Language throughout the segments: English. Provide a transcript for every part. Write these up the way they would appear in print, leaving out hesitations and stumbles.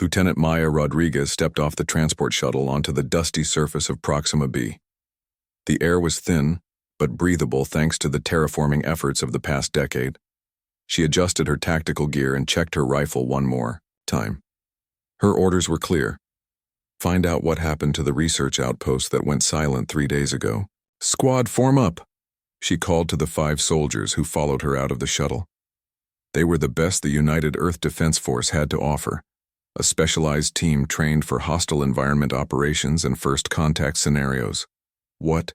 Lieutenant Maya Rodriguez stepped off the transport shuttle onto the dusty surface of Proxima B. The air was thin, but breathable thanks to the terraforming efforts of the past decade. She adjusted her tactical gear and checked her rifle one more time. Her orders were clear. Find out what happened to the research outpost that went silent 3 days ago. Squad, form up, she called to the 5 soldiers who followed her out of the shuttle. They were the best the United Earth Defense Force had to offer, a specialized team trained for hostile environment operations and first contact scenarios. What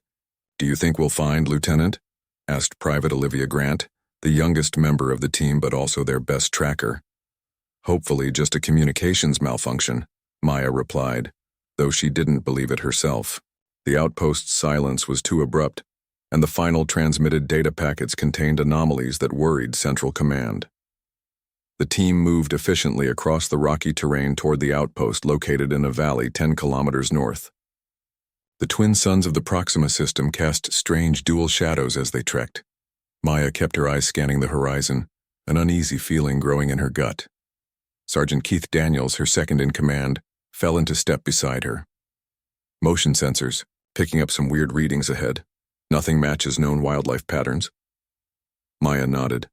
do you think we'll find, Lieutenant? Asked Private Olivia Grant, the youngest member of the team but also their best tracker. Hopefully just a communications malfunction, Maya replied, though she didn't believe it herself. The outpost's silence was too abrupt, and the final transmitted data packets contained anomalies that worried Central Command. The team moved efficiently across the rocky terrain toward the outpost located in a valley 10 kilometers north. The twin suns of the Proxima system cast strange dual shadows as they trekked. Maya kept her eyes scanning the horizon, an uneasy feeling growing in her gut. Sergeant Keith Daniels, her second in command, fell into step beside her. Motion sensors, picking up some weird readings ahead. Nothing matches known wildlife patterns. Maya nodded.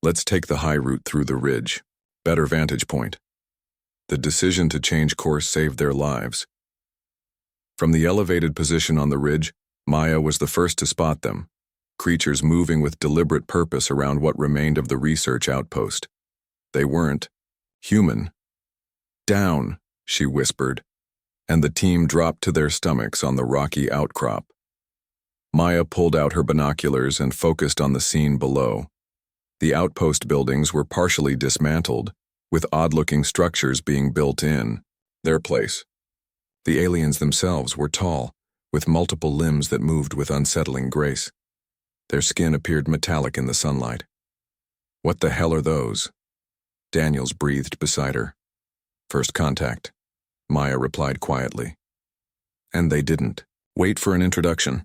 Let's take the high route through the ridge. Better vantage point. The decision to change course saved their lives. From the elevated position on the ridge, Maya was the first to spot them, creatures moving with deliberate purpose around what remained of the research outpost. They weren't human. Down, she whispered, and the team dropped to their stomachs on the rocky outcrop. Maya pulled out her binoculars and focused on the scene below. The outpost buildings were partially dismantled, with odd-looking structures being built in their place. The aliens themselves were tall, with multiple limbs that moved with unsettling grace. Their skin appeared metallic in the sunlight. What the hell are those? Daniels breathed beside her. First contact, Maya replied quietly. And they didn't wait for an introduction.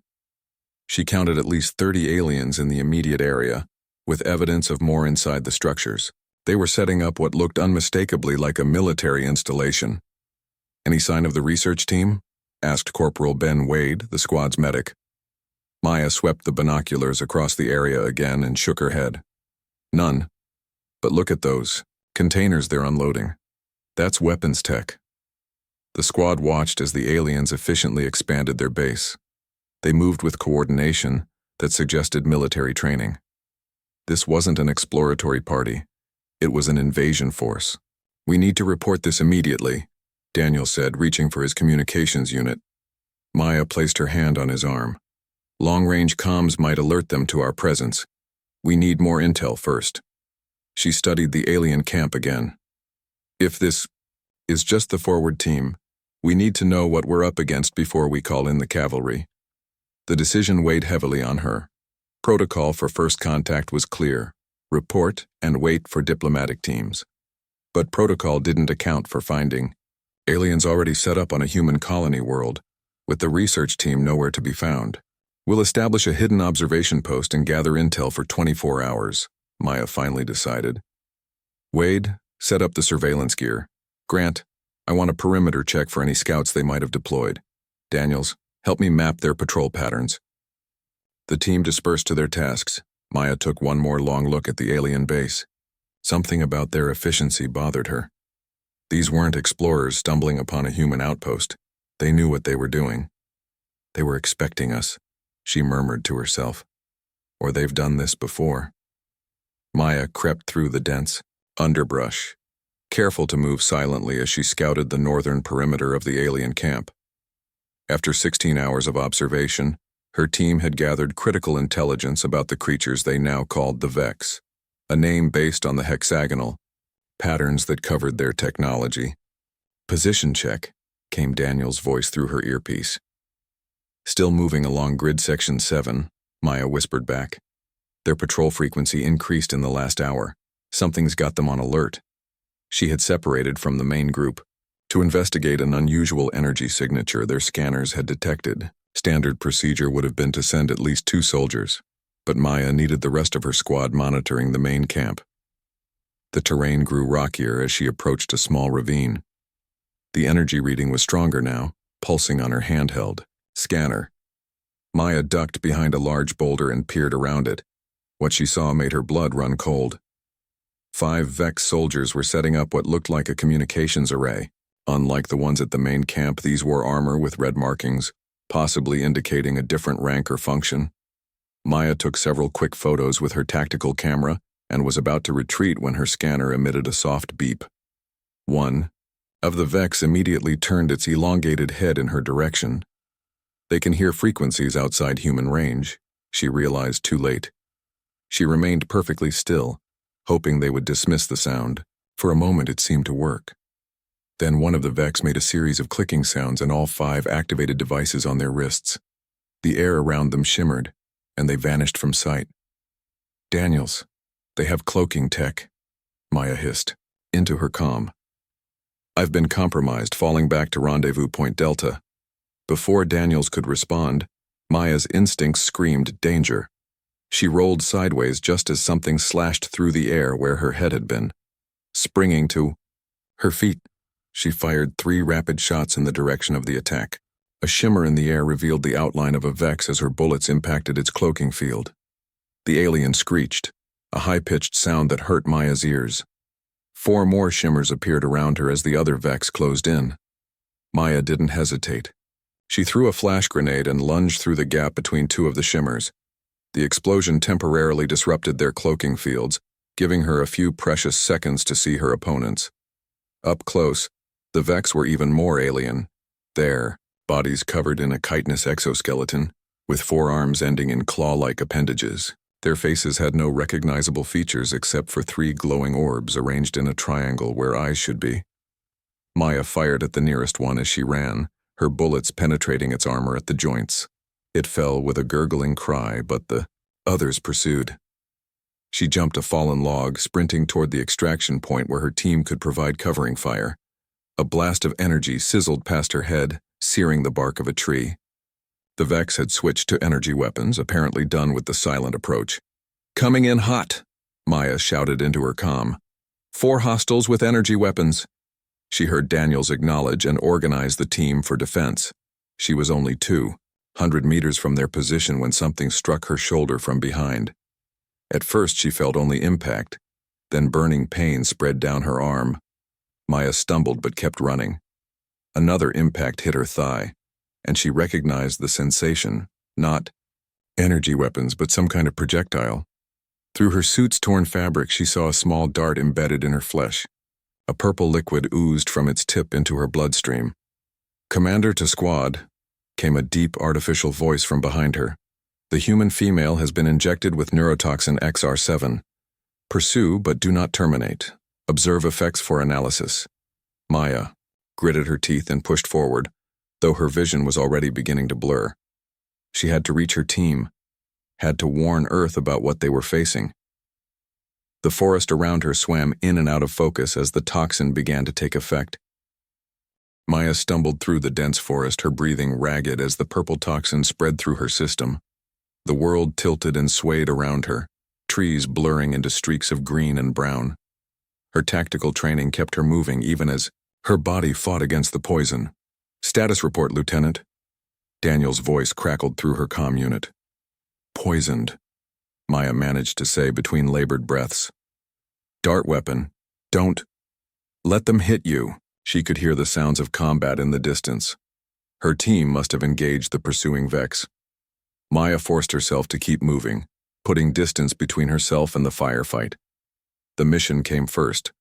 She counted at least 30 aliens in the immediate area, with evidence of more inside the structures. They were setting up what looked unmistakably like a military installation. Any sign of the research team? Asked Corporal Ben Wade, the squad's medic. Maya swept the binoculars across the area again and shook her head. None. But look at those containers they're unloading. That's weapons tech. The squad watched as the aliens efficiently expanded their base. They moved with coordination that suggested military training. This wasn't an exploratory party. It was an invasion force. We need to report this immediately, Daniel said, reaching for his communications unit. Maya placed her hand on his arm. Long-range comms might alert them to our presence. We need more intel first. She studied the alien camp again. If this is just the forward team, we need to know what we're up against before we call in the cavalry. The decision weighed heavily on her. Protocol for first contact was clear. Report and wait for diplomatic teams. But protocol didn't account for finding aliens already set up on a human colony world, with the research team nowhere to be found. We'll establish a hidden observation post and gather intel for 24 hours, Maya finally decided. Wade, set up the surveillance gear. Grant, I want a perimeter check for any scouts they might have deployed. Daniels, help me map their patrol patterns. The team dispersed to their tasks. Maya took one more long look at the alien base. Something about their efficiency bothered her. These weren't explorers stumbling upon a human outpost. They knew what they were doing. They were expecting us, she murmured to herself. Or they've done this before. Maya crept through the dense underbrush, careful to move silently as she scouted the northern perimeter of the alien camp. After 16 hours of observation, her team had gathered critical intelligence about the creatures they now called the Vex, a name based on the hexagonal patterns that covered their technology. Position check, came Daniel's voice through her earpiece. Still moving along grid section 7, Maya whispered back. Their patrol frequency increased in the last hour. Something's got them on alert. She had separated from the main group to investigate an unusual energy signature their scanners had detected. Standard procedure would have been to send at least 2 soldiers, but Maya needed the rest of her squad monitoring the main camp. The terrain grew rockier as she approached a small ravine. The energy reading was stronger now, pulsing on her handheld scanner. Maya ducked behind a large boulder and peered around it. What she saw made her blood run cold. 5 Vex soldiers were setting up what looked like a communications array. Unlike the ones at the main camp, these wore armor with red markings, possibly indicating a different rank or function. Maya took several quick photos with her tactical camera and was about to retreat when her scanner emitted a soft beep. One of the Vex immediately turned its elongated head in her direction. They can hear frequencies outside human range, she realized too late. She remained perfectly still, hoping they would dismiss the sound. For a moment it seemed to work. Then one of the Vex made a series of clicking sounds and all 5 activated devices on their wrists. The air around them shimmered, and they vanished from sight. Daniels, they have cloaking tech, Maya hissed, into her comm. I've been compromised, falling back to Rendezvous Point Delta. Before Daniels could respond, Maya's instincts screamed danger. She rolled sideways just as something slashed through the air where her head had been. Springing to her feet, she fired 3 rapid shots in the direction of the attack. A shimmer in the air revealed the outline of a Vex as her bullets impacted its cloaking field. The alien screeched, a high-pitched sound that hurt Maya's ears. 4 more shimmers appeared around her as the other Vex closed in. Maya didn't hesitate. She threw a flash grenade and lunged through the gap between 2 of the shimmers. The explosion temporarily disrupted their cloaking fields, giving her a few precious seconds to see her opponents. Up close, the Vex were even more alien. There, bodies covered in a chitinous exoskeleton, with forearms ending in claw-like appendages. Their faces had no recognizable features except for 3 glowing orbs arranged in a triangle where eyes should be. Maya fired at the nearest one as she ran, her bullets penetrating its armor at the joints. It fell with a gurgling cry, but the others pursued. She jumped a fallen log, sprinting toward the extraction point where her team could provide covering fire. A blast of energy sizzled past her head, searing the bark of a tree. The Vex had switched to energy weapons, apparently done with the silent approach. "Coming in hot," Maya shouted into her comm. 4 hostiles with energy weapons." She heard Daniels acknowledge and organize the team for defense. She was only 200 meters from their position when something struck her shoulder from behind. At first she felt only impact, then burning pain spread down her arm. Maya stumbled but kept running. Another impact hit her thigh, and she recognized the sensation, not energy weapons but some kind of projectile. Through her suit's torn fabric she saw a small dart embedded in her flesh. A purple liquid oozed from its tip into her bloodstream. "Commander to squad," came a deep artificial voice from behind her. "The human female has been injected with neurotoxin XR7. Pursue but do not terminate. Observe effects for analysis." Maya gritted her teeth and pushed forward, though her vision was already beginning to blur. She had to reach her team, had to warn Earth about what they were facing. The forest around her swam in and out of focus as the toxin began to take effect. Maya stumbled through the dense forest, her breathing ragged as the purple toxin spread through her system. The world tilted and swayed around her, trees blurring into streaks of green and brown. Her tactical training kept her moving even as her body fought against the poison. "Status report, Lieutenant." Daniel's voice crackled through her comm unit. "Poisoned," Maya managed to say between labored breaths. "Dart weapon. Don't let them hit you." She could hear the sounds of combat in the distance. Her team must have engaged the pursuing Vex. Maya forced herself to keep moving, putting distance between herself and the firefight. The mission came first.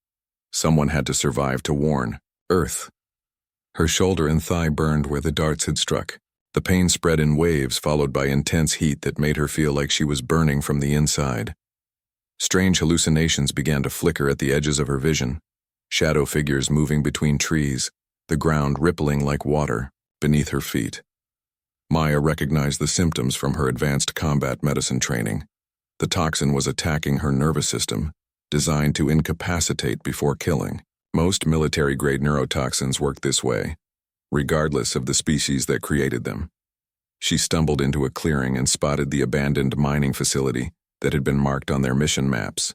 Someone had to survive to warn Earth. Her shoulder and thigh burned where the darts had struck. The pain spread in waves followed by intense heat that made her feel like she was burning from the inside. Strange hallucinations began to flicker at the edges of her vision. Shadow figures moving between trees, the ground rippling like water beneath her feet. Maya recognized the symptoms from her advanced combat medicine training. The toxin was attacking her nervous system, designed to incapacitate before killing. Most military-grade neurotoxins work this way, regardless of the species that created them. She stumbled into a clearing and spotted the abandoned mining facility that had been marked on their mission maps.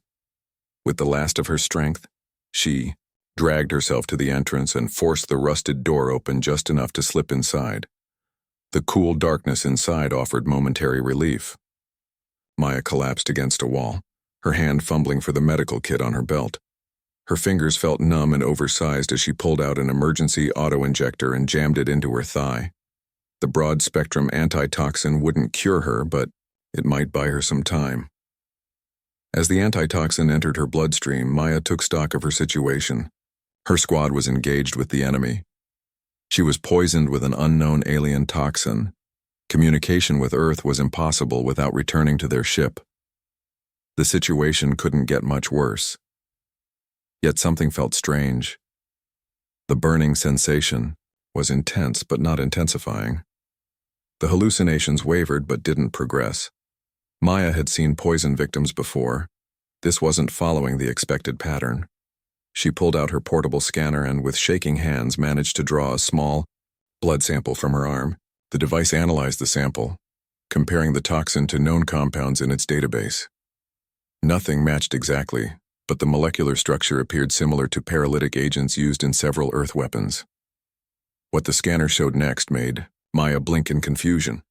With the last of her strength, she dragged herself to the entrance and forced the rusted door open just enough to slip inside. The cool darkness inside offered momentary relief. Maya collapsed against a wall, her hand fumbling for the medical kit on her belt. Her fingers felt numb and oversized as she pulled out an emergency auto-injector and jammed it into her thigh. The broad-spectrum antitoxin wouldn't cure her, but it might buy her some time. As the antitoxin entered her bloodstream, Maya took stock of her situation. Her squad was engaged with the enemy. She was poisoned with an unknown alien toxin. Communication with Earth was impossible without returning to their ship. The situation couldn't get much worse. Yet something felt strange. The burning sensation was intense but not intensifying. The hallucinations wavered but didn't progress. Maya had seen poison victims before. This wasn't following the expected pattern. She pulled out her portable scanner and with shaking hands managed to draw a small blood sample from her arm. The device analyzed the sample, comparing the toxin to known compounds in its database. Nothing matched exactly, but the molecular structure appeared similar to paralytic agents used in several Earth weapons. What the scanner showed next made Maya blink in confusion.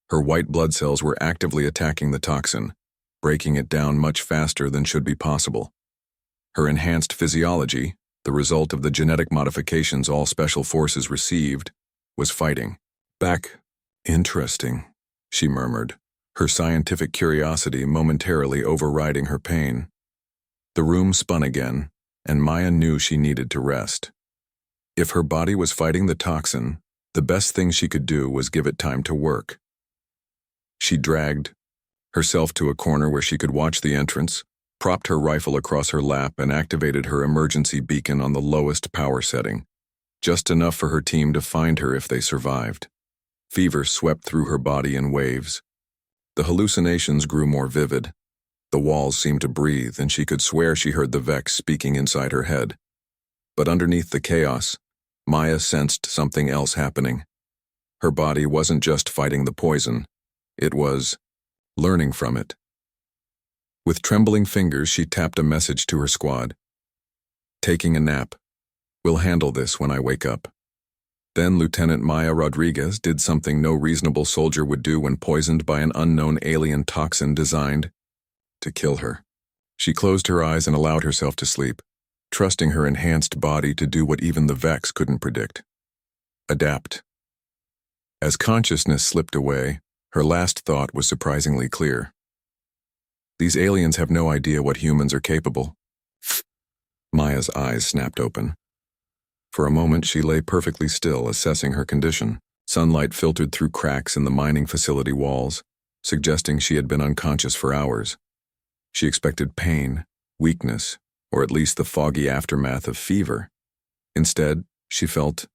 Her white blood cells were actively attacking the toxin, breaking it down much faster than should be possible. Her enhanced physiology, the result of the genetic modifications all special forces received, was fighting back. Interesting, she murmured, her scientific curiosity momentarily overriding her pain. The room spun again, and Maya knew she needed to rest. If her body was fighting the toxin, the best thing she could do was give it time to work. She dragged herself to a corner where she could watch the entrance, propped her rifle across her lap, and activated her emergency beacon on the lowest power setting, just enough for her team to find her if they survived. Fever swept through her body in waves. The hallucinations grew more vivid. The walls seemed to breathe, and she could swear she heard the Vex speaking inside her head. But underneath the chaos, Maya sensed something else happening. Her body wasn't just fighting the poison, it was learning from it. With trembling fingers, she tapped a message to her squad. "Taking a nap. We'll handle this when I wake up." Then Lieutenant Maya Rodriguez did something no reasonable soldier would do when poisoned by an unknown alien toxin designed to kill her. She closed her eyes and allowed herself to sleep, trusting her enhanced body to do what even the Vex couldn't predict: adapt. As consciousness slipped away, her last thought was surprisingly clear. These aliens have no idea what humans are capable. Maya's eyes snapped open. For a moment, she lay perfectly still, assessing her condition. Sunlight filtered through cracks in the mining facility walls, suggesting she had been unconscious for hours. She expected pain, weakness, or at least the foggy aftermath of fever. Instead, she felt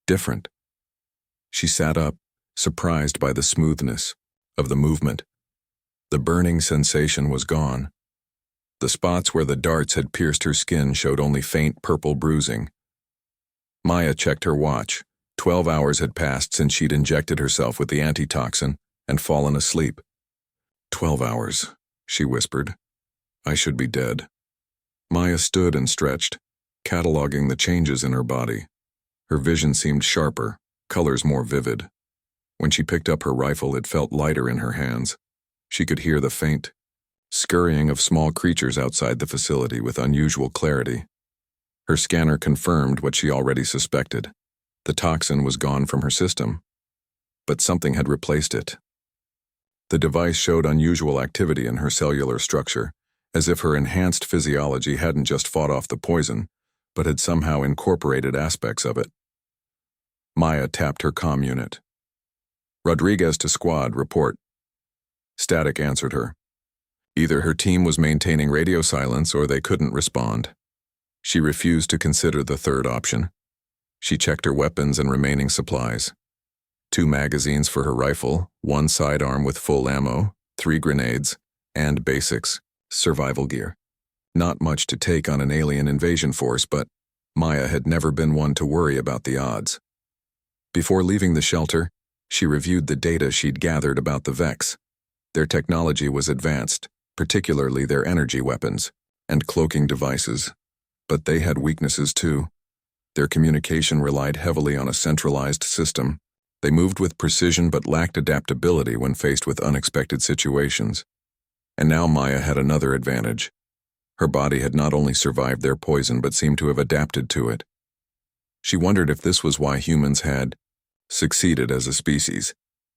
different. She sat up, surprised by the smoothness of the movement. The burning sensation was gone. The spots where the darts had pierced her skin showed only faint purple bruising. Maya checked her watch. 12 hours had passed since she'd injected herself with the antitoxin and fallen asleep. 12 hours, she whispered. I should be dead. Maya stood and stretched, cataloging the changes in her body. Her vision seemed sharper, colors more vivid. When she picked up her rifle, it felt lighter in her hands. She could hear the faint scurrying of small creatures outside the facility with unusual clarity. Her scanner confirmed what she already suspected. The toxin was gone from her system, but something had replaced it. The device showed unusual activity in her cellular structure, as if her enhanced physiology hadn't just fought off the poison, but had somehow incorporated aspects of it. Maya tapped her comm unit. Rodriguez to squad, report. Static answered her. Either her team was maintaining radio silence or they couldn't respond. She refused to consider the third option. She checked her weapons and remaining supplies. 2 magazines for her rifle, 1 sidearm with full ammo, 3 grenades, and basics, survival gear. Not much to take on an alien invasion force, but Maya had never been one to worry about the odds. Before leaving the shelter, she reviewed the data she'd gathered about the Vex. Their technology was advanced, particularly their energy weapons. and cloaking devices. But they had weaknesses too. Their communication relied heavily on a centralized system. They moved with precision but lacked adaptability when faced with unexpected situations. And now Maya had another advantage. Her body had not only survived their poison but seemed to have adapted to it. She wondered if this was why humans had succeeded as a species,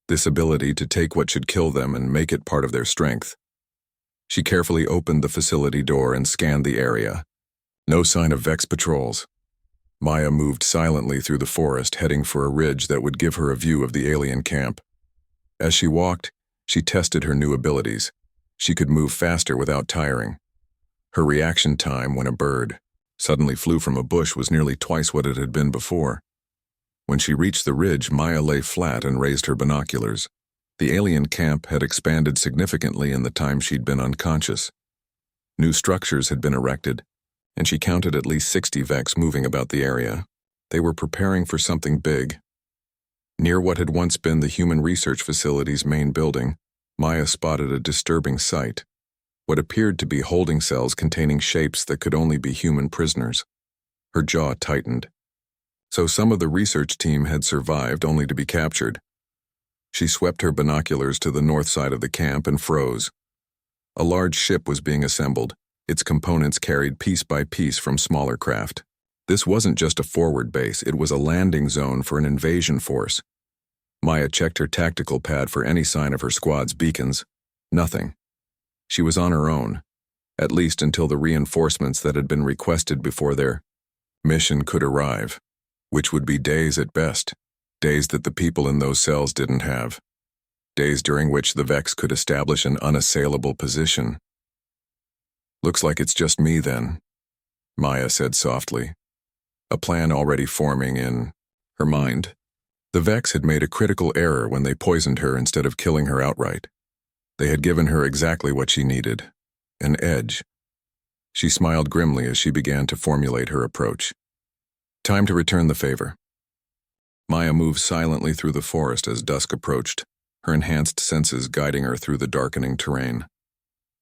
this ability to take what should kill them and make it part of their strength. She carefully opened the facility door and scanned the area. No sign of Vex patrols. Maya moved silently through the forest, heading for a ridge that would give her a view of the alien camp. As she walked, she tested her new abilities. She could move faster without tiring. Her reaction time when a bird suddenly flew from a bush was nearly twice what it had been before. When she reached the ridge, Maya lay flat and raised her binoculars. The alien camp had expanded significantly in the time she'd been unconscious. New structures had been erected, and she counted at least 60 Vex moving about the area. They were preparing for something big. Near what had once been the Human Research Facility's main building, Maya spotted a disturbing sight. What appeared to be holding cells containing shapes that could only be human prisoners. Her jaw tightened. So some of the research team had survived only to be captured. She swept her binoculars to the north side of the camp and froze. A large ship was being assembled, its components carried piece by piece from smaller craft. This wasn't just a forward base, it was a landing zone for an invasion force. Maya checked her tactical pad for any sign of her squad's beacons. Nothing. She was on her own, at least until the reinforcements that had been requested before their mission could arrive, which would be days at best, days that the people in those cells didn't have, days during which the Vex could establish an unassailable position. "Looks like it's just me then," Maya said softly, a plan already forming in her mind. The Vex had made a critical error when they poisoned her instead of killing her outright. They had given her exactly what she needed, an edge. She smiled grimly as she began to formulate her approach. Time to return the favor. Maya moved silently through the forest as dusk approached, her enhanced senses guiding her through the darkening terrain.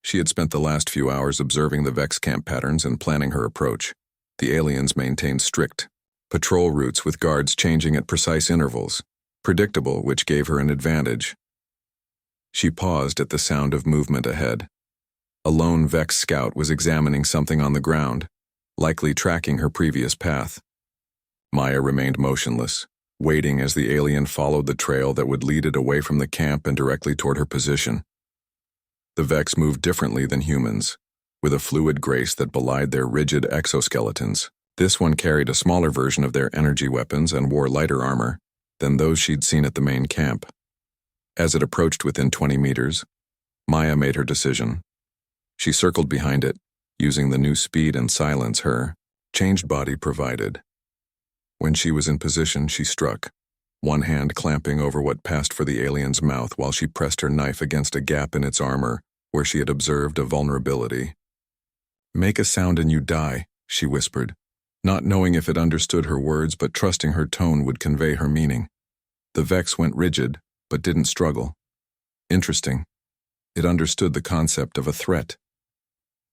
She had spent the last few hours observing the Vex camp patterns and planning her approach. The aliens maintained strict patrol routes with guards changing at precise intervals, predictable, which gave her an advantage. She paused at the sound of movement ahead. A lone Vex scout was examining something on the ground, likely tracking her previous path. Maya remained motionless, waiting as the alien followed the trail that would lead it away from the camp and directly toward her position. The Vex moved differently than humans, with a fluid grace that belied their rigid exoskeletons. This one carried a smaller version of their energy weapons and wore lighter armor than those she'd seen at the main camp. As it approached within 20 meters, Maya made her decision. She circled behind it, using the new speed and silence her changed body provided. When she was in position, she struck, one hand clamping over what passed for the alien's mouth while she pressed her knife against a gap in its armor where she had observed a vulnerability. "Make a sound and you die," she whispered, not knowing if it understood her words but trusting her tone would convey her meaning. The Vex went rigid, but didn't struggle. Interesting. It understood the concept of a threat.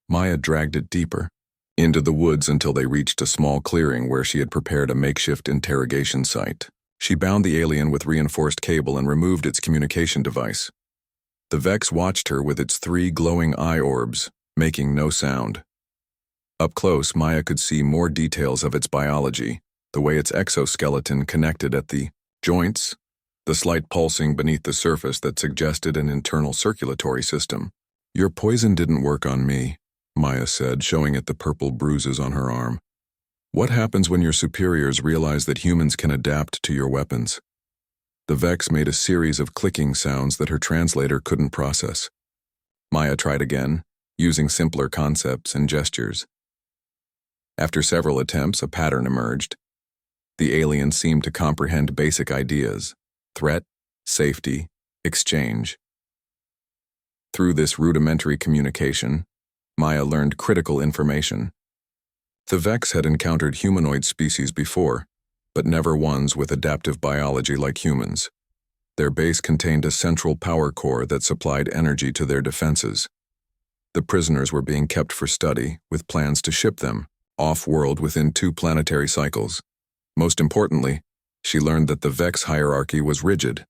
Maya dragged it deeper, into the woods until they reached a small clearing where she had prepared a makeshift interrogation site. She bound the alien with reinforced cable and removed its communication device. The Vex watched her with its 3 glowing eye orbs, making no sound. Up close, Maya could see more details of its biology, the way its exoskeleton connected at the joints, the slight pulsing beneath the surface that suggested an internal circulatory system. "Your poison didn't work on me," Maya said, showing it the purple bruises on her arm. "What happens when your superiors realize that humans can adapt to your weapons?" The Vex made a series of clicking sounds that her translator couldn't process. Maya tried again, using simpler concepts and gestures. After several attempts, a pattern emerged. The alien seemed to comprehend basic ideas: threat, safety, exchange. Through this rudimentary communication, Maya learned critical information. The Vex had encountered humanoid species before, but never ones with adaptive biology like humans. Their base contained a central power core that supplied energy to their defenses. The prisoners were being kept for study, with plans to ship them off-world within 2 planetary cycles. Most importantly, she learned that the Vex hierarchy was rigid.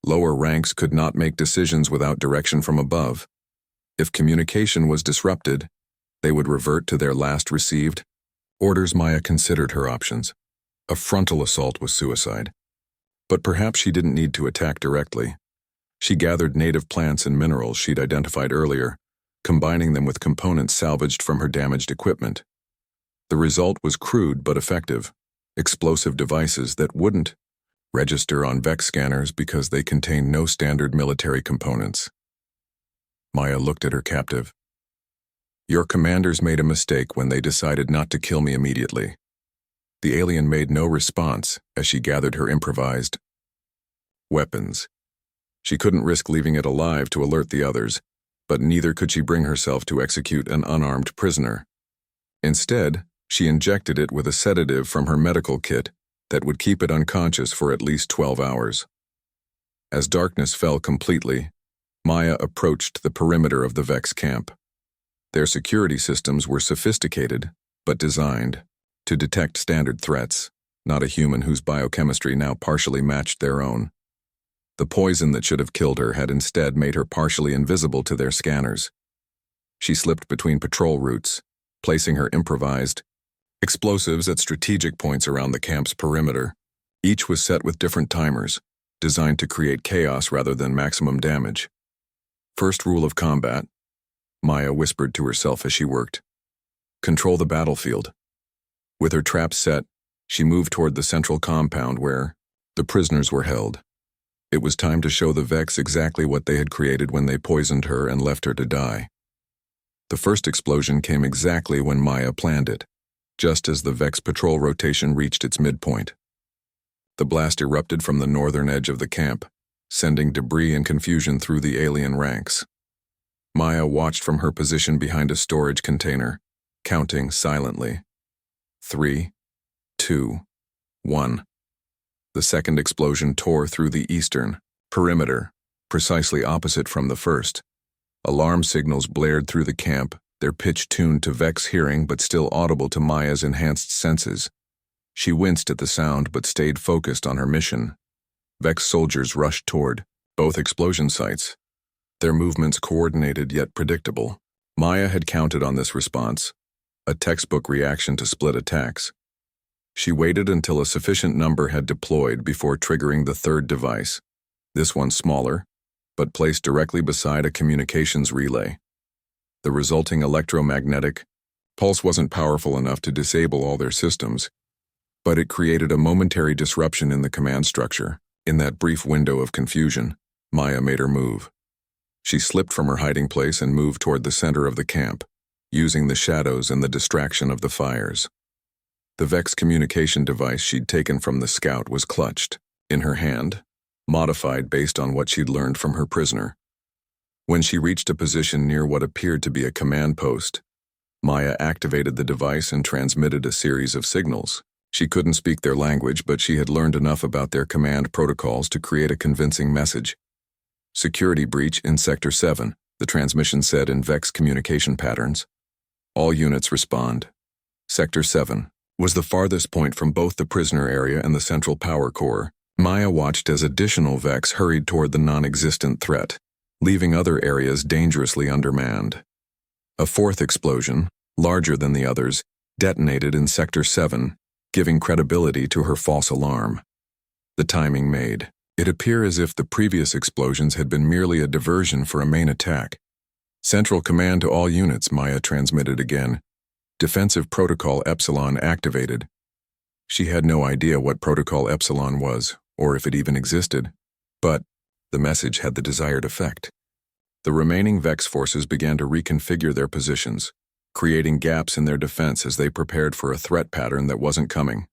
Lower ranks could not make decisions without direction from above. If communication was disrupted, they would revert to their last received orders. Maya considered her options. A frontal assault was suicide. But perhaps she didn't need to attack directly. She gathered native plants and minerals she'd identified earlier, combining them with components salvaged from her damaged equipment. The result was crude but effective: explosive devices that wouldn't register on Vex scanners because they contained no standard military components. Maya looked at her captive. "Your commanders made a mistake when they decided not to kill me immediately." The alien made no response as she gathered her improvised weapons. She couldn't risk leaving it alive to alert the others, but neither could she bring herself to execute an unarmed prisoner. Instead, she injected it with a sedative from her medical kit that would keep it unconscious for at least 12 hours. As darkness fell completely, Maya approached the perimeter of the Vex camp. Their security systems were sophisticated, but designed to detect standard threats, not a human whose biochemistry now partially matched their own. The poison that should have killed her had instead made her partially invisible to their scanners. She slipped between patrol routes, placing her improvised explosives at strategic points around the camp's perimeter. Each was set with different timers, designed to create chaos rather than maximum damage. "First rule of combat," Maya whispered to herself as she worked. "Control the battlefield." With her traps set, she moved toward the central compound where the prisoners were held. It was time to show the Vex exactly what they had created when they poisoned her and left her to die. The first explosion came exactly when Maya planned it, just as the Vex patrol rotation reached its midpoint. The blast erupted from the northern edge of the camp, sending debris and confusion through the alien ranks. Maya watched from her position behind a storage container, counting silently. 3, 2, 1. The second explosion tore through the eastern perimeter, precisely opposite from the first. Alarm signals blared through the camp, their pitch tuned to Vex hearing but still audible to Maya's enhanced senses. She winced at the sound but stayed focused on her mission. Vex soldiers rushed toward both explosion sites, their movements coordinated yet predictable. Maya had counted on this response, a textbook reaction to split attacks. She waited until a sufficient number had deployed before triggering the third device, this one smaller, but placed directly beside a communications relay. The resulting electromagnetic pulse wasn't powerful enough to disable all their systems, but it created a momentary disruption in the command structure. In that brief window of confusion, Maya made her move. She slipped from her hiding place and moved toward the center of the camp, using the shadows and the distraction of the fires. The Vex communication device she'd taken from the scout was clutched in her hand, modified based on what she'd learned from her prisoner. When she reached a position near what appeared to be a command post, Maya activated the device and transmitted a series of signals. She couldn't speak their language, but she had learned enough about their command protocols to create a convincing message. "Security breach in Sector 7, the transmission said in Vex communication patterns. "All units respond." Sector 7 was the farthest point from both the prisoner area and the central power core. Maya watched as additional Vex hurried toward the non-existent threat, leaving other areas dangerously undermanned. A fourth explosion, larger than the others, detonated in Sector 7, giving credibility to her false alarm. The timing made it appear as if the previous explosions had been merely a diversion for a main attack. "Central command to all units," Maya transmitted again. "Defensive Protocol Epsilon activated." She had no idea what Protocol Epsilon was, or if it even existed, but the message had the desired effect. The remaining Vex forces began to reconfigure their positions, creating gaps in their defense as they prepared for a threat pattern that wasn't coming.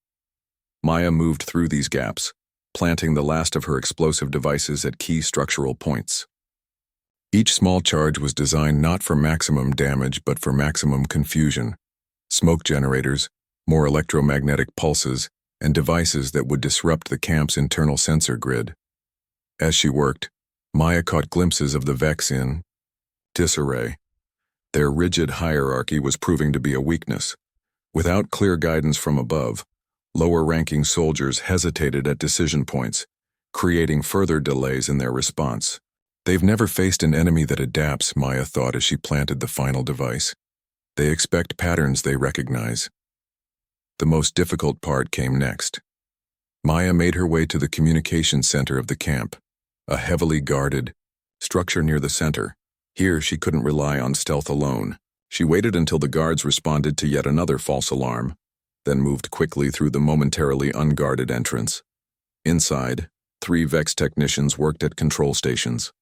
Maya moved through these gaps, planting the last of her explosive devices at key structural points. Each small charge was designed not for maximum damage but for maximum confusion: smoke generators, more electromagnetic pulses, and devices that would disrupt the camp's internal sensor grid. As she worked, Maya caught glimpses of the Vex in disarray. Their rigid hierarchy was proving to be a weakness. Without clear guidance from above, lower-ranking soldiers hesitated at decision points, creating further delays in their response. They've never faced an enemy that adapts, Maya thought as she planted the final device. They expect patterns they recognize. The most difficult part came next. Maya made her way to the communication center of the camp, a heavily guarded structure near the center. Here, she couldn't rely on stealth alone. She waited until the guards responded to yet another false alarm, then moved quickly through the momentarily unguarded entrance. Inside, 3 Vex technicians worked at control stations.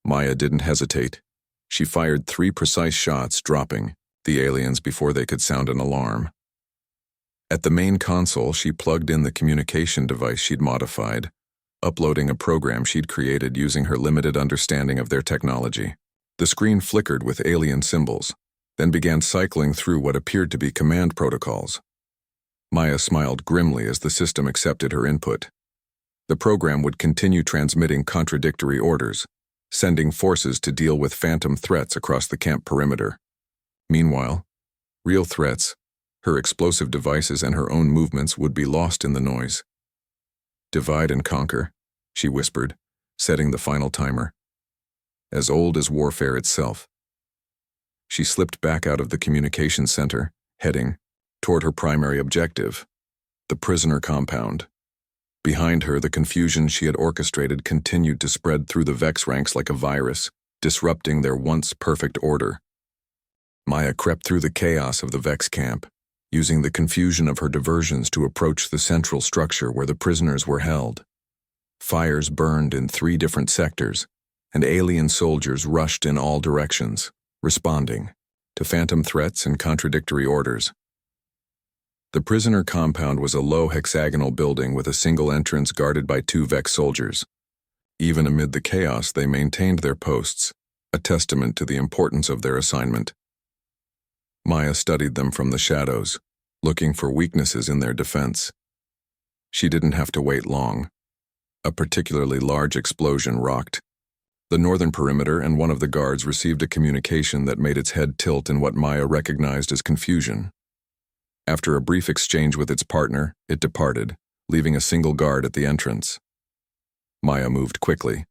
Maya didn't hesitate. She fired 3 precise shots, dropping the aliens before they could sound an alarm. At the main console, she plugged in the communication device she'd modified, uploading a program she'd created using her limited understanding of their technology. The screen flickered with alien symbols, then began cycling through what appeared to be command protocols. Maya smiled grimly as the system accepted her input. The program would continue transmitting contradictory orders, sending forces to deal with phantom threats across the camp perimeter. Meanwhile, real threats, her explosive devices and her own movements, would be lost in the noise. Divide and conquer, she whispered, setting the final timer. As old as warfare itself. She slipped back out of the communication center, heading toward her primary objective, the prisoner compound. Behind her, the confusion she had orchestrated continued to spread through the Vex ranks like a virus, disrupting their once perfect order. Maya crept through the chaos of the Vex camp, using the confusion of her diversions to approach the central structure where the prisoners were held. Fires burned in 3 different sectors, and alien soldiers rushed in all directions, responding to phantom threats and contradictory orders. The prisoner compound was a low hexagonal building with a single entrance guarded by 2 Vex soldiers. Even amid the chaos, they maintained their posts, a testament to the importance of their assignment. Maya studied them from the shadows, looking for weaknesses in their defense. She didn't have to wait long. A particularly large explosion rocked the northern perimeter, and one of the guards received a communication that made its head tilt in what Maya recognized as confusion. After a brief exchange with its partner, it departed, leaving a single guard at the entrance. Maya moved quickly.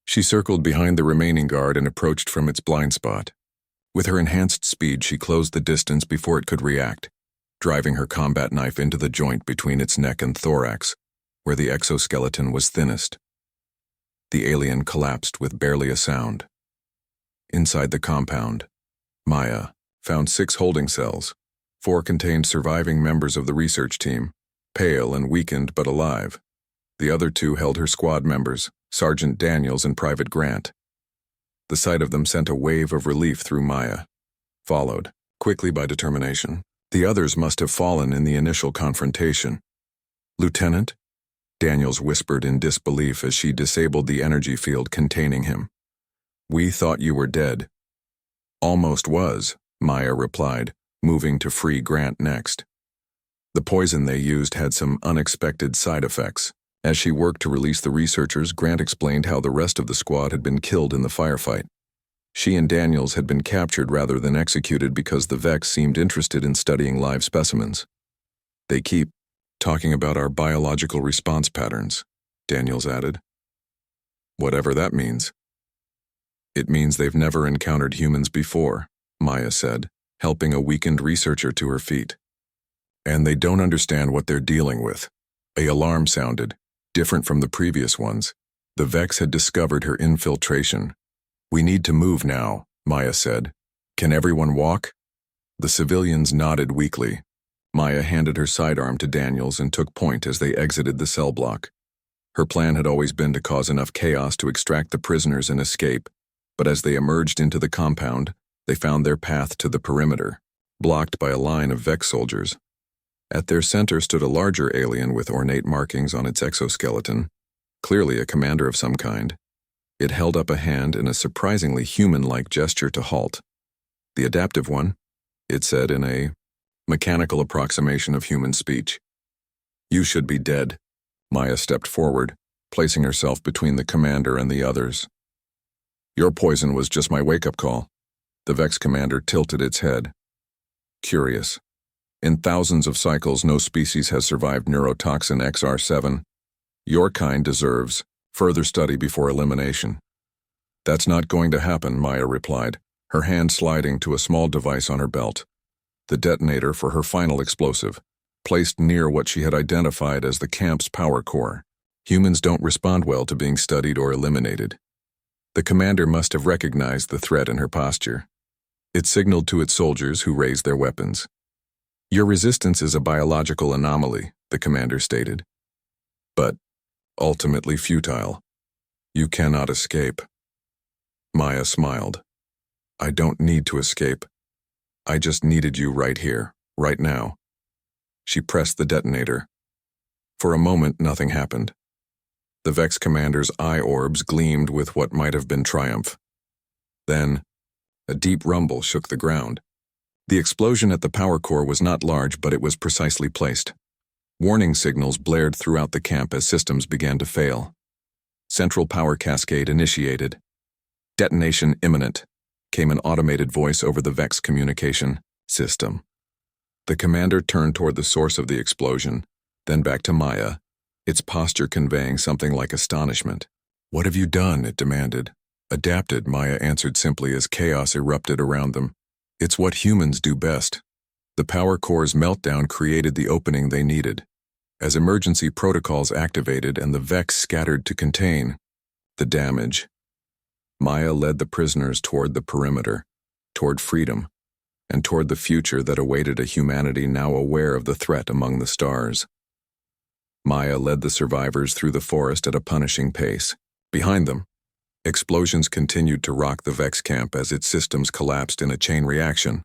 She circled behind the remaining guard and approached from its blind spot. With her enhanced speed, she closed the distance before it could react, driving her combat knife into the joint between its neck and thorax, where the exoskeleton was thinnest. The alien collapsed with barely a sound. Inside the compound, Maya found 6 holding cells. 4 contained surviving members of the research team, pale and weakened but alive. The other 2 held her squad members, Sergeant Daniels and Private Grant. The sight of them sent a wave of relief through Maya, followed quickly by determination. The others must have fallen in the initial confrontation. "Lieutenant?" Daniels whispered in disbelief as she disabled the energy field containing him. "We thought you were dead." "Almost was," Maya replied, moving to free Grant next. The poison they used had some unexpected side effects. As she worked to release the researchers, Grant explained how the rest of the squad had been killed in the firefight. She and Daniels had been captured rather than executed because the Vex seemed interested in studying live specimens. "They keep talking about our biological response patterns," Daniels added. "Whatever that means." "It means they've never encountered humans before," Maya said, helping a weakened researcher to her feet. "And they don't understand what they're dealing with." An alarm sounded, different from the previous ones. The Vex had discovered her infiltration. "We need to move now," Maya said. "Can everyone walk?" The civilians nodded weakly. Maya handed her sidearm to Daniels and took point as they exited the cell block. Her plan had always been to cause enough chaos to extract the prisoners and escape, but as they emerged into the compound, they found their path to the perimeter, blocked by a line of Vex soldiers. At their center stood a larger alien with ornate markings on its exoskeleton, clearly a commander of some kind. It held up a hand in a surprisingly human-like gesture to halt. "The adaptive one," it said in a mechanical approximation of human speech. "You should be dead." Maya stepped forward, placing herself between the commander and the others. "Your poison was just my wake-up call." The Vex commander tilted its head. Curious. In thousands of cycles, no species has survived neurotoxin XR7. Your kind deserves further study before elimination. That's not going to happen, Maya replied, her hand sliding to a small device on her belt. The detonator for her final explosive, placed near what she had identified as the camp's power core. Humans don't respond well to being studied or eliminated. The commander must have recognized the threat in her posture. It signaled to its soldiers, who raised their weapons. Your resistance is a biological anomaly, the commander stated. But ultimately futile. You cannot escape. Maya smiled. I don't need to escape. I just needed you right here, right now. She pressed the detonator. For a moment, nothing happened. The Vex commander's eye orbs gleamed with what might have been triumph. Then, a deep rumble shook the ground. The explosion at the power core was not large, but it was precisely placed. Warning signals blared throughout the camp as systems began to fail. Central power cascade initiated. Detonation imminent, came an automated voice over the Vex communication system. The commander turned toward the source of the explosion, then back to Maya, its posture conveying something like astonishment. What have you done? It demanded. Adapted, Maya answered simply as chaos erupted around them. It's what humans do best. The power core's meltdown created the opening they needed. As emergency protocols activated and the Vex scattered to contain the damage, Maya led the prisoners toward the perimeter, toward freedom, and toward the future that awaited a humanity now aware of the threat among the stars. Maya led the survivors through the forest at a punishing pace. Behind them, explosions continued to rock the Vex camp as its systems collapsed in a chain reaction.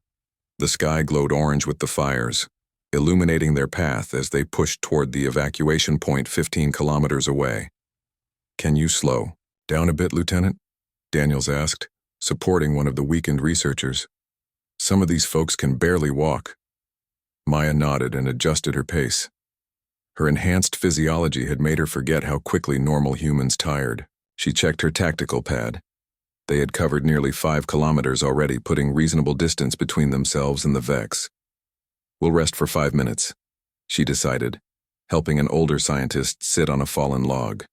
The sky glowed orange with the fires, illuminating their path as they pushed toward the evacuation point 15 kilometers away. Can you slow down a bit, Lieutenant? Daniels asked, supporting one of the weakened researchers. Some of these folks can barely walk. Maya nodded and adjusted her pace. Her enhanced physiology had made her forget how quickly normal humans tired. She checked her tactical pad. They had covered nearly 5 kilometers already, putting reasonable distance between themselves and the Vex. We'll rest for 5 minutes, she decided, helping an older scientist sit on a fallen log.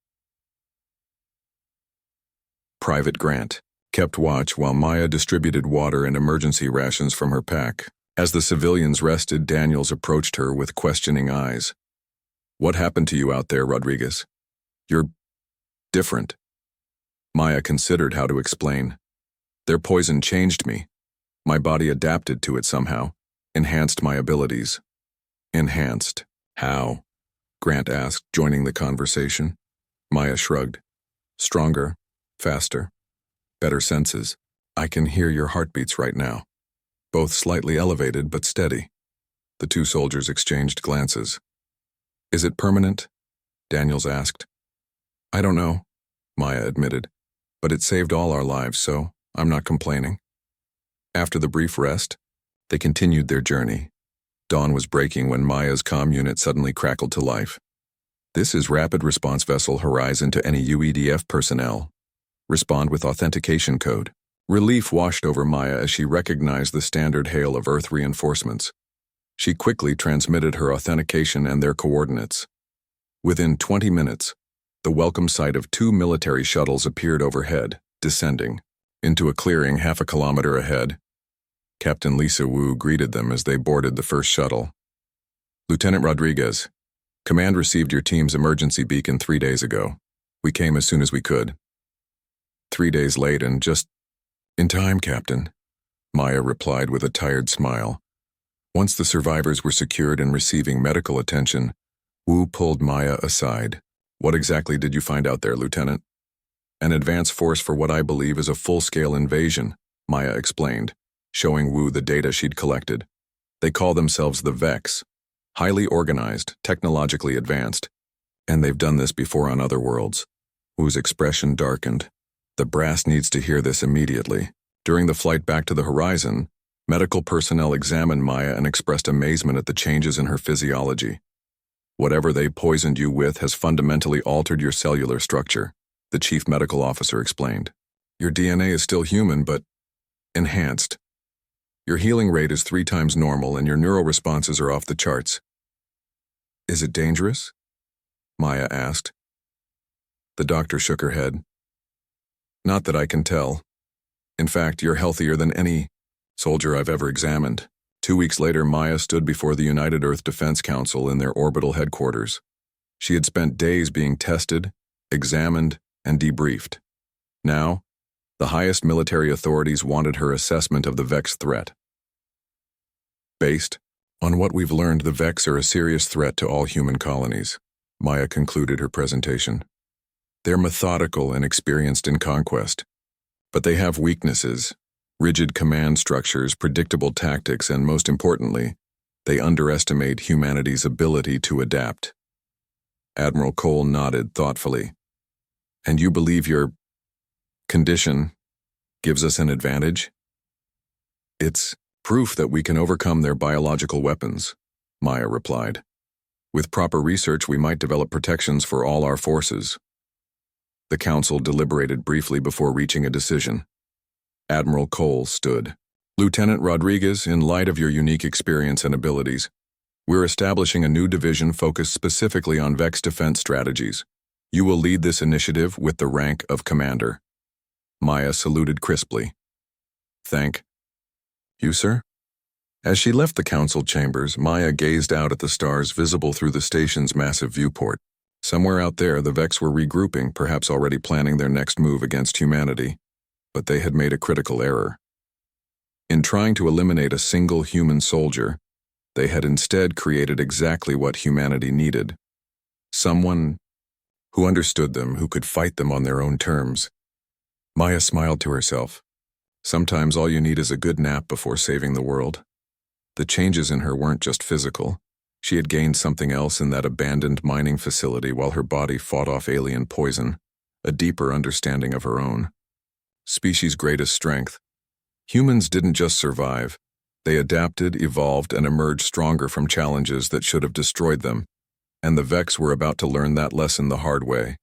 Private Grant kept watch while Maya distributed water and emergency rations from her pack. As the civilians rested, Daniels approached her with questioning eyes. What happened to you out there, Rodriguez? You're different. Maya considered how to explain. Their poison changed me. My body adapted to it somehow, enhanced my abilities. Enhanced? How? Grant asked, joining the conversation. Maya shrugged. Stronger, faster, better senses. I can hear your heartbeats right now. Both slightly elevated but steady. The two soldiers exchanged glances. Is it permanent? Daniels asked. I don't know, Maya admitted, but it saved all our lives, so I'm not complaining. After the brief rest, they continued their journey. Dawn was breaking when Maya's comm unit suddenly crackled to life. This is Rapid Response Vessel Horizon to any UEDF personnel. Respond with authentication code. Relief washed over Maya as she recognized the standard hail of Earth reinforcements. She quickly transmitted her authentication and their coordinates. Within 20 minutes, the welcome sight of 2 military shuttles appeared overhead, descending into a clearing half a kilometer ahead. Captain Lisa Wu greeted them as they boarded the first shuttle. Lieutenant Rodriguez, Command received your team's emergency beacon 3 days ago. We came as soon as we could. 3 days late and just in time, Captain, Maya replied with a tired smile. Once the survivors were secured and receiving medical attention, Wu pulled Maya aside. What exactly did you find out there, Lieutenant? An advance force for what I believe is a full-scale invasion, Maya explained, showing Wu the data she'd collected. They call themselves the Vex, highly organized, technologically advanced, and they've done this before on other worlds. Wu's expression darkened. The brass needs to hear this immediately. During the flight back to the horizon, medical personnel examined Maya and expressed amazement at the changes in her physiology. Whatever they poisoned you with has fundamentally altered your cellular structure, the chief medical officer explained. Your DNA is still human, but Enhanced. Your healing rate is 3 times normal and your neural responses are off the charts. Is it dangerous? Maya asked. The doctor shook her head. Not that I can tell. In fact, you're healthier than any soldier I've ever examined. 2 weeks later, Maya stood before the United Earth Defense Council in their orbital headquarters. She had spent days being tested, examined, and debriefed. Now, the highest military authorities wanted her assessment of the Vex threat. Based on what we've learned, the Vex are a serious threat to all human colonies, Maya concluded her presentation. They're methodical and experienced in conquest, but they have weaknesses, rigid command structures, predictable tactics, and most importantly, they underestimate humanity's ability to adapt. Admiral Cole nodded thoughtfully. And you believe your condition gives us an advantage? It's proof that we can overcome their biological weapons, Maya replied. With proper research, we might develop protections for all our forces. The council deliberated briefly before reaching a decision. Admiral Cole stood. Lieutenant Rodriguez, in light of your unique experience and abilities, we're establishing a new division focused specifically on Vex defense strategies. You will lead this initiative with the rank of commander. Maya saluted crisply. Thank you, sir. As she left the council chambers, Maya gazed out at the stars visible through the station's massive viewport. Somewhere out there, the Vex were regrouping, perhaps already planning their next move against humanity. But they had made a critical error. In trying to eliminate a single human soldier, they had instead created exactly what humanity needed. Someone who understood them, who could fight them on their own terms. Maya smiled to herself. Sometimes all you need is a good nap before saving the world. The changes in her weren't just physical. She had gained something else in that abandoned mining facility while her body fought off alien poison, a deeper understanding of her own. Species' greatest strength. Humans didn't just survive. They adapted, evolved, and emerged stronger from challenges that should have destroyed them. And the Vex were about to learn that lesson the hard way.